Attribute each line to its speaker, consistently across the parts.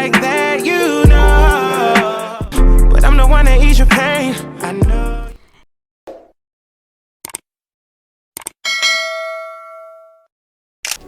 Speaker 1: like that, you know. But I'm the one that ease your pain, I know.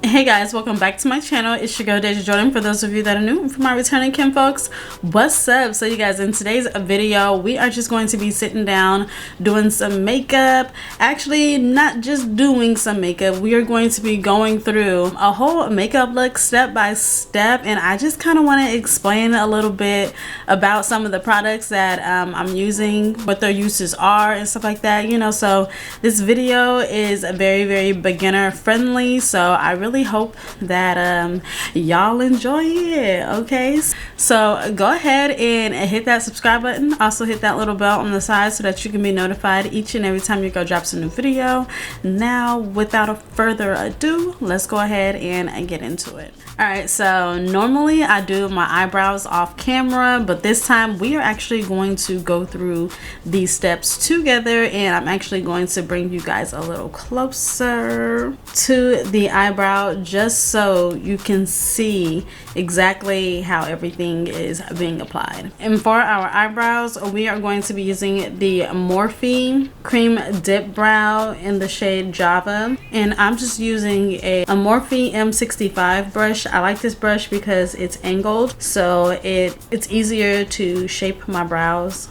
Speaker 2: Hey guys, welcome back to my channel. It's your girl Dazja Jordan. For those of you that are new, and for my returning kinfolks, what's up? So you guys, in today's video we are just going to be sitting down doing some makeup. Actually, not just doing some makeup, we are going to be going through a whole makeup look step by step, and I just kind of want to explain a little bit about some of the products that I'm using, what their uses are and stuff like that, you know. So this video is very beginner friendly, so I really hope that y'all enjoy it. Okay, so go ahead and hit that subscribe button. Also hit that little bell on the side so that you can be notified each and every time your girl drops a new video. Now, without further ado, let's go ahead and get into it. All right, so normally I do my eyebrows off camera, but this time we are actually going to go through these steps together, and I'm actually going to bring you guys a little closer to the eyebrow just so you can see exactly how everything is being applied. And for our eyebrows, we are going to be using the Morphe Cream Dip Brow in the shade Java, and I'm just using a Morphe M65 brush. I like this brush because it's angled, so it's easier to shape my brows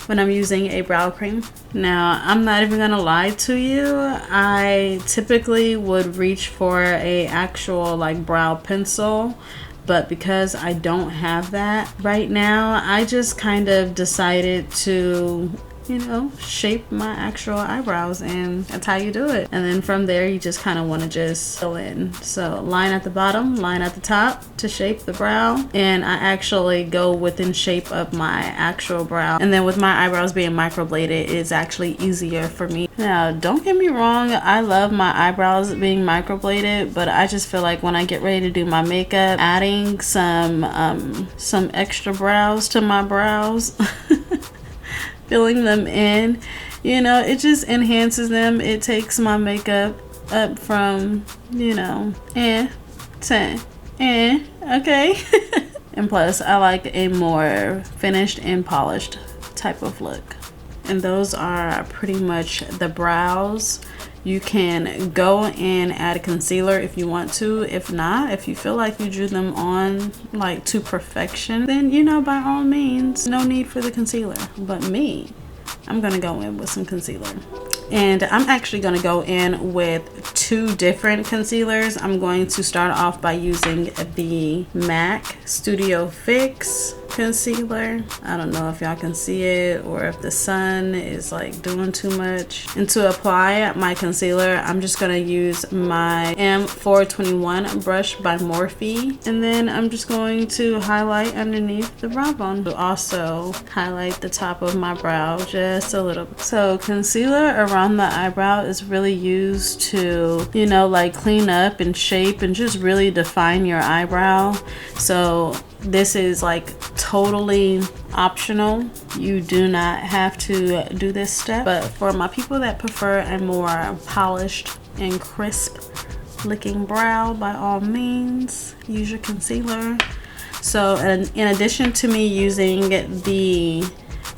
Speaker 2: when I'm using a brow cream. Now, I'm not even gonna lie to you, I typically would reach for a actual like brow pencil, but because I don't have that right now, I just kind of decided to, you know, shape my actual eyebrows, and that's how you do it. And then from there you just kind of want to just fill in. So line at the bottom, line at the top to shape the brow, and I actually go within shape of my actual brow. And then with my eyebrows being microbladed, it's actually easier for me. Now, don't get me wrong, I love my eyebrows being microbladed, but I just feel like when I get ready to do my makeup, adding some extra brows to my brows filling them in, you know, it just enhances them. It takes my makeup up from, you know, to okay. And plus I like a more finished and polished type of look. And those are pretty much the brows. You can go and add a concealer if you want to. If not, if you feel like you drew them on like to perfection, then, you know, by all means, no need for the concealer. But me, I'm gonna go in with some concealer. And I'm actually gonna go in with two different concealers. I'm going to start off by using the MAC Studio Fix concealer. I don't know if y'all can see it or if the sun is like doing too much. And to apply my concealer, I'm just gonna use my M421 brush by Morphe, and then I'm just going to highlight underneath the brow bone to also highlight the top of my brow just a little bit. So concealer around the eyebrow is really used to, you know, like clean up and shape and just really define your eyebrow. So this is like totally optional. You do not have to do this step, but for my people that prefer a more polished and crisp looking brow, by all means use your concealer. So in addition to me using the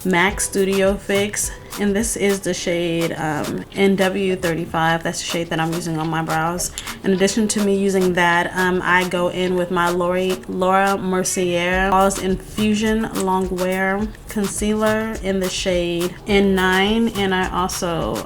Speaker 2: MAC Studio Fix, and this is the shade NW35, that's the shade that I'm using on my brows. In addition to me using that, I go in with my Laura Mercier Flawless Infusion Long Wear concealer in the shade N9, and I also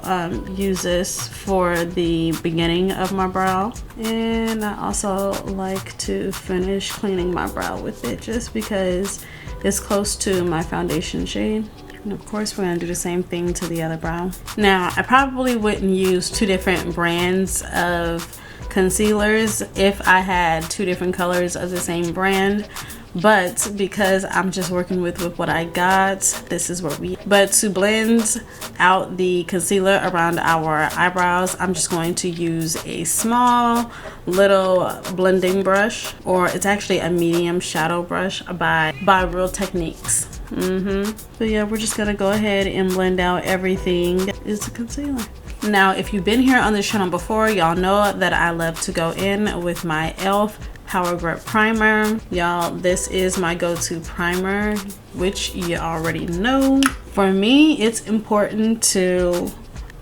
Speaker 2: use this for the beginning of my brow. And I also like to finish cleaning my brow with it just because it's close to my foundation shade. And of course, we're gonna do the same thing to the other brow. Now, I probably wouldn't use two different brands of concealers if I had two different colors of the same brand, but because I'm just working with what I got, this is what we. But to blend out the concealer around our eyebrows, I'm just going to use a small little blending brush, or it's actually a medium shadow brush by Real Techniques. But yeah, we're just gonna go ahead and blend out everything is the concealer. Now, if you've been here on this channel before, y'all know that I love to go in with my e.l.f. Power Grip Primer. Y'all, this is my go-to primer, which you already know. For me, it's important to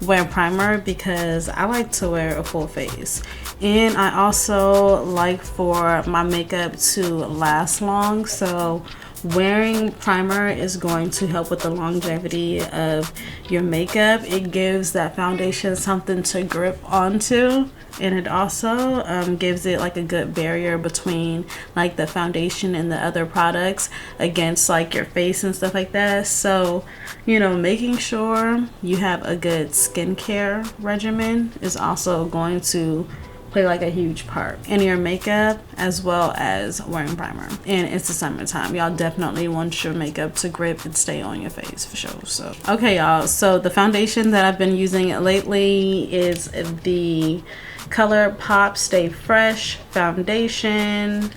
Speaker 2: wear primer because I like to wear a full face, and I also like for my makeup to last long. So wearing primer is going to help with the longevity of your makeup. It gives that foundation something to grip onto, and it also gives it like a good barrier between like the foundation and the other products against like your face and stuff like that. So, you know, making sure you have a good skincare regimen is also going to play like a huge part in your makeup, as well as wearing primer. And it's the summertime, y'all definitely want your makeup to grip and stay on your face for sure. So okay, y'all, so the foundation that I've been using lately is the Colourpop Stay Fresh foundation.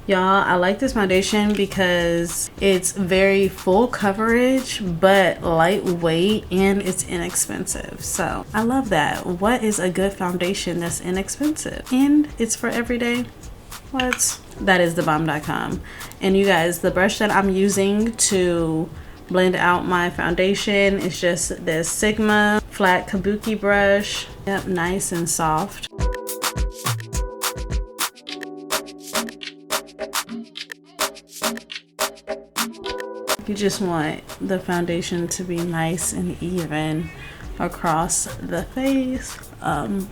Speaker 2: Y'all, I like this foundation because it's very full coverage but lightweight, and it's inexpensive. So I love that. What is a good foundation that's inexpensive and it's for everyday? What? That is thebomb.com. And you guys, the brush that I'm using to blend out my foundation is just this Sigma flat kabuki brush. Yep, nice and soft. You just want the foundation to be nice and even across the face.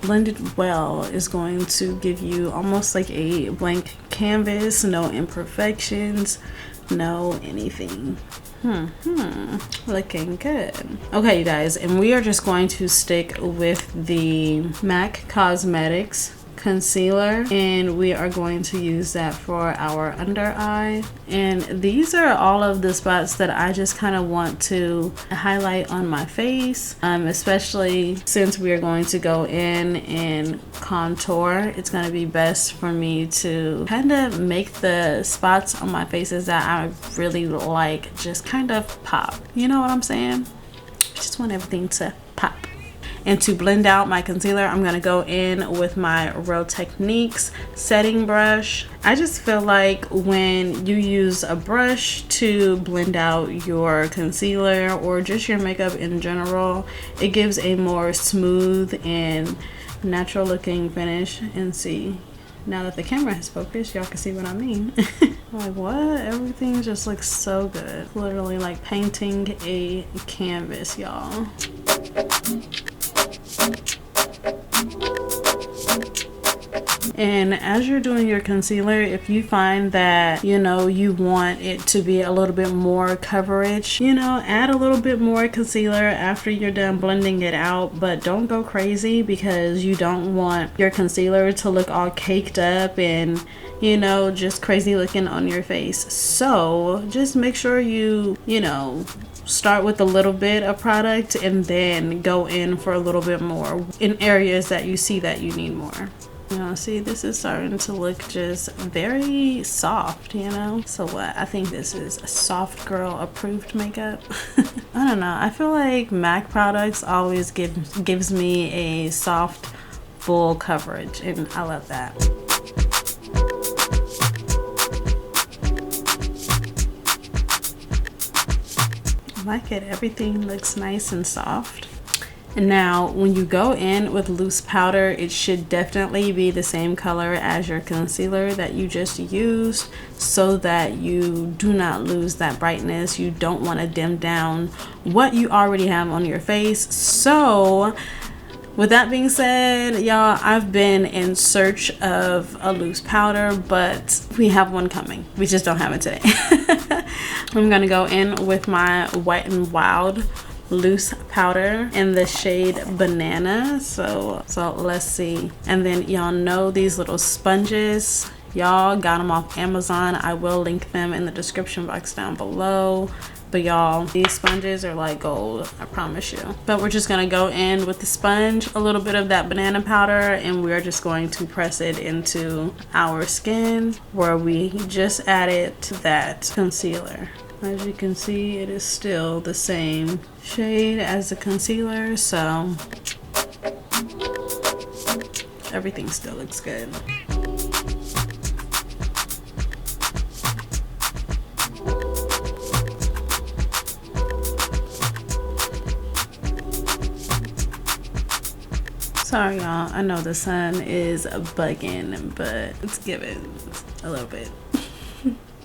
Speaker 2: Blended well is going to give you almost like a blank canvas, no imperfections, no anything. Looking good. Okay, you guys, and we are just going to stick with the MAC Cosmetics concealer, and we are going to use that for our under eye. And these are all of the spots that I just kind of want to highlight on my face, especially since we are going to go in and contour. It's going to be best for me to kind of make the spots on my faces that I really like just kind of pop. You know what I'm saying? Just want everything to pop. And to blend out my concealer, I'm going to go in with my Real Techniques setting brush. I just feel like when you use a brush to blend out your concealer or just your makeup in general, it gives a more smooth and natural looking finish. And see, now that the camera has focused, y'all can see what I mean. Like, what? Everything just looks so good. Literally like painting a canvas, y'all. And as you're doing your concealer, if you find that, you know, you want it to be a little bit more coverage, you know, add a little bit more concealer after you're done blending it out. But don't go crazy, because you don't want your concealer to look all caked up and, you know, just crazy looking on your face. So just make sure you know, start with a little bit of product and then go in for a little bit more in areas that you see that you need more. You know, see, this is starting to look just very soft, you know? So what? I think this is a soft girl approved makeup. I don't know. I feel like MAC products always gives me a soft, full coverage, and I love that. I like it. Everything looks nice and soft. And now when you go in with loose powder, it should definitely be the same color as your concealer that you just used, so that you do not lose that brightness. You don't want to dim down what you already have on your face. So with that being said, y'all, I've been in search of a loose powder, but we have one coming. We just don't have it today. I'm gonna go in with my Wet n Wild loose powder in the shade Banana. So let's see. And then y'all know these little sponges, y'all got them off Amazon. I will link them in the description box down below. But y'all, these sponges are like gold, I promise you. But we're just gonna go in with the sponge, a little bit of that banana powder, and we're just going to press it into our skin where we just added that concealer. As you can see, it is still the same shade as the concealer, so everything still looks good. Sorry y'all, I know the sun is bugging, but it's giving a little bit.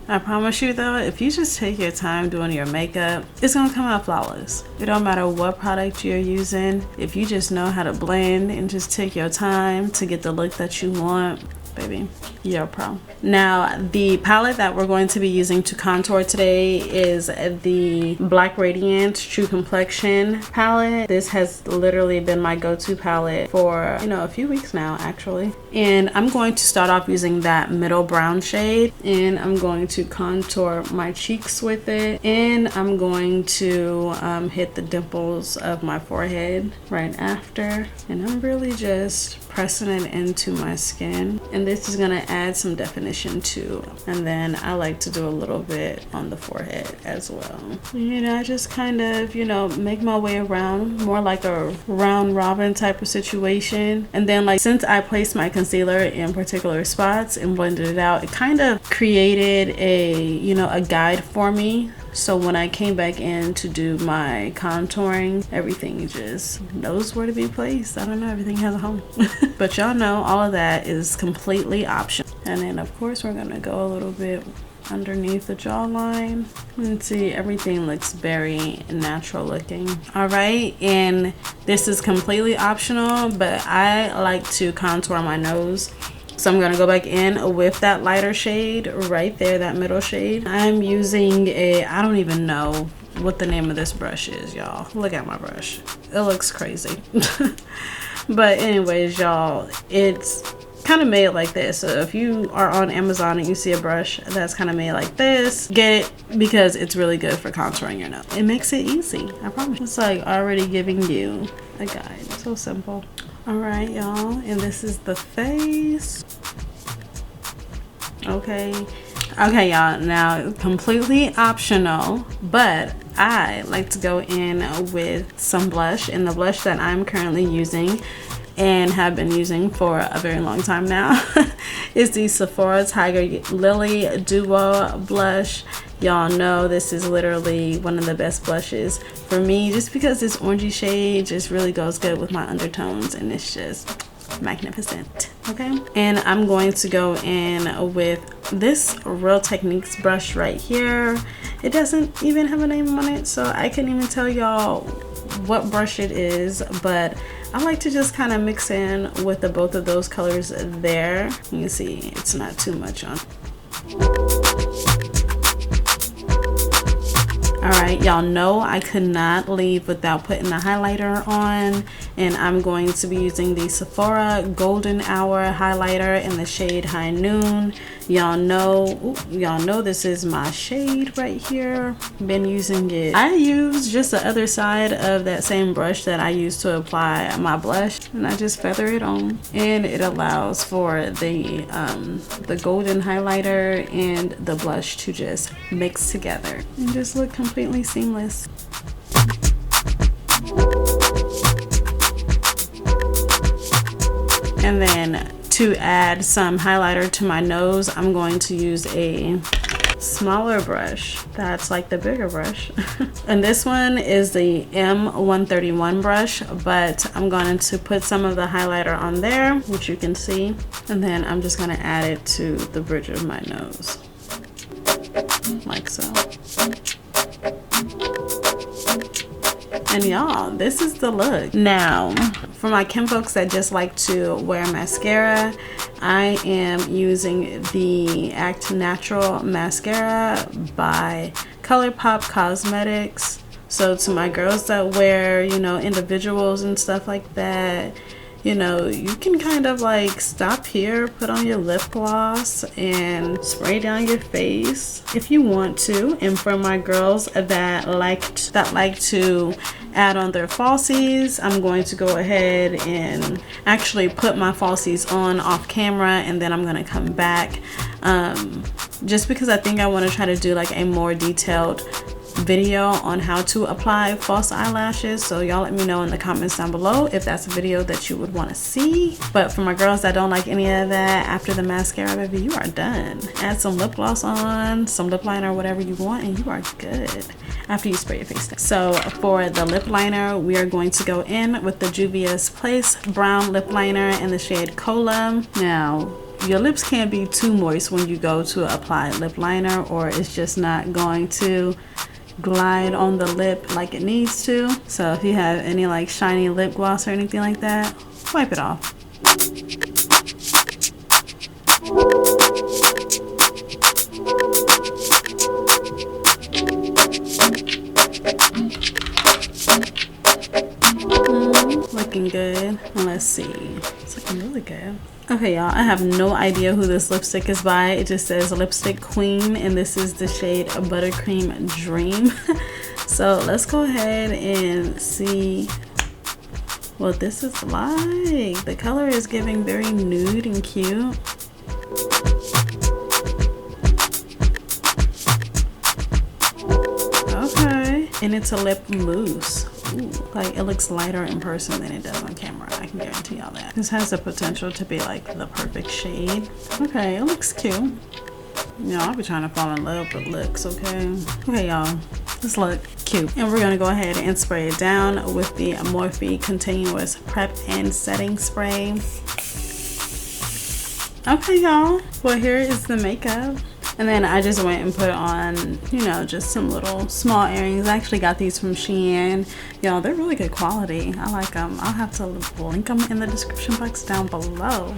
Speaker 2: I promise you though, if you just take your time doing your makeup, it's gonna come out flawless. It don't matter what product you're using. If you just know how to blend and just take your time to get the look that you want, baby, you're a pro. Now, the palette that we're going to be using to contour today is the Black Radiance True Complexion palette. This has literally been my go-to palette for, you know, a few weeks now, actually. And I'm going to start off using that middle brown shade, and I'm going to contour my cheeks with it, and I'm going to hit the dimples of my forehead right after, and I'm really just pressing it into my skin, and this is gonna add some definition too. And then I like to do a little bit on the forehead as well. You know, I just kind of, you know, make my way around, more like a round robin type of situation. And then, like, since I placed my concealer in particular spots and blended it out, it kind of created a, you know, a guide for me. So when I came back in to do my contouring, everything just knows where to be placed. I don't know, everything has a home. But y'all know all of that is completely optional. And then of course we're gonna go a little bit underneath the jawline. And see, everything looks very natural looking. All right, and this is completely optional, but I like to contour my nose. So I'm gonna go back in with that lighter shade right there, that middle shade. I'm using a, I don't even know what the name of this brush is, y'all. Look at my brush. It looks crazy. But anyways, y'all, it's kind of made like this. So if you are on Amazon and you see a brush that's kind of made like this, get it because it's really good for contouring your nose. It makes it easy, I promise. It's like already giving you a guide. So simple. All right, y'all, and this is the face. Okay, y'all, now completely optional, but I like to go in with some blush, and the blush that I'm currently using and have been using for a very long time now is the Sephora Tiger Lily Duo blush. Y'all know this is literally one of the best blushes for me, just because this orangey shade just really goes good with my undertones, and it's just magnificent. Okay, and I'm going to go in with this Real Techniques brush right here. It doesn't even have a name on it, so I can't even tell y'all what brush it is, but I like to just kind of mix in with the both of those colors there. You can see it's not too much on. Alright, y'all know I could not leave without putting the highlighter on, and I'm going to be using the Sephora Golden Hour highlighter in the shade High Noon. Y'all know this is my shade right here. Been using it. I use just the other side of that same brush that I use to apply my blush, and I just feather it on, and it allows for the golden highlighter and the blush to just mix together and just look completely seamless. And then to add some highlighter to my nose, I'm going to use a smaller brush that's like the bigger brush. And this one is the M131 brush, but I'm going to put some of the highlighter on there, which you can see, and then I'm just going to add it to the bridge of my nose, like so. And y'all, this is the look. Now, for my Kinfolks that just like to wear mascara, I am using the Act Natural mascara by Colourpop Cosmetics. So to my girls that wear, you know, individuals and stuff like that, you know, you can kind of like stop here, put on your lip gloss, and spray down your face if you want to. And for my girls that like to add on their falsies, I'm going to go ahead and actually put my falsies on off camera, and then I'm going to come back just because I think I want to try to do like a more detailed video on how to apply false eyelashes, so y'all let me know in the comments down below if that's a video that you would want to see. But for my girls that don't like any of that, after the mascara, baby, you are done. Add some lip gloss on, some lip liner, whatever you want, and you are good after you spray your face down. So for the lip liner, we are going to go in with the Juvia's Place brown lip liner in the shade Kola. Now, your lips can't be too moist when you go to apply lip liner, or it's just not going to glide on the lip like it needs to. So if you have any like shiny lip gloss or anything like that, wipe it off. Looking good. Let's see. It's looking really good. Okay, y'all, I have no idea who this lipstick is by. It just says Lipstick Queen, and this is the shade Buttercream Dream. So let's go ahead and see what this is like. The color is giving very nude and cute. Okay, and it's a lip mousse. Ooh, like it looks lighter in person than it does on camera. I can guarantee y'all that. This has the potential to be like the perfect shade. Okay, it looks cute. You know, I'll be trying to fall in love with looks, okay? Okay, y'all, this look cute. And we're gonna go ahead and spray it down with the Morphe Continuous Prep and Setting Spray. Okay, y'all, well, here is the makeup. And then I just went and put on, you know, just some little small earrings. I actually got these from Shein. Y'all, they're really good quality. I like them. I'll have to link them in the description box down below.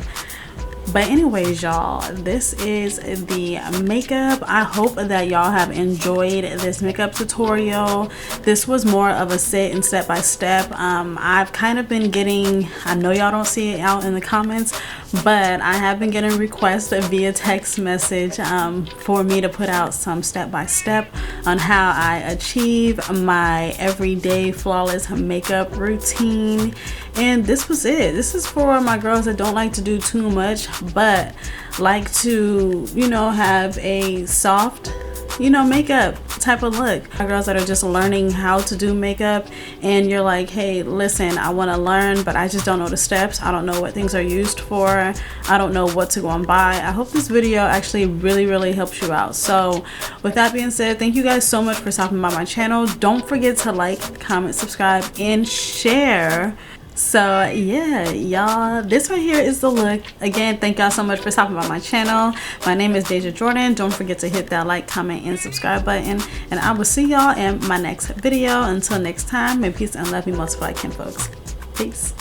Speaker 2: But anyways, y'all, this is the makeup. I hope that y'all have enjoyed this makeup tutorial. This was more of a sit and step by step. I've kind of been getting, I know y'all don't see it out in the comments, but I have been getting requests via text message for me to put out some step by step on how I achieve my everyday flawless makeup routine. And this was it. This is for my girls that don't like to do too much, but like to, you know, have a soft, you know, makeup type of look. My girls that are just learning how to do makeup, and you're like, hey, listen, I want to learn, but I just don't know the steps. I don't know what things are used for. I don't know what to go and buy. I hope this video actually really helps you out. So with that being said, thank you guys so much for stopping by my channel. Don't forget to like, comment, subscribe, and share. So yeah, y'all, this right here is the look. Again, thank y'all so much for stopping by my channel. My name is Dazja Jordan. Don't forget to hit that like, comment, and subscribe button, and I will see y'all in my next video. Until next time, may peace and love be multiplied, Kinfolks. Peace.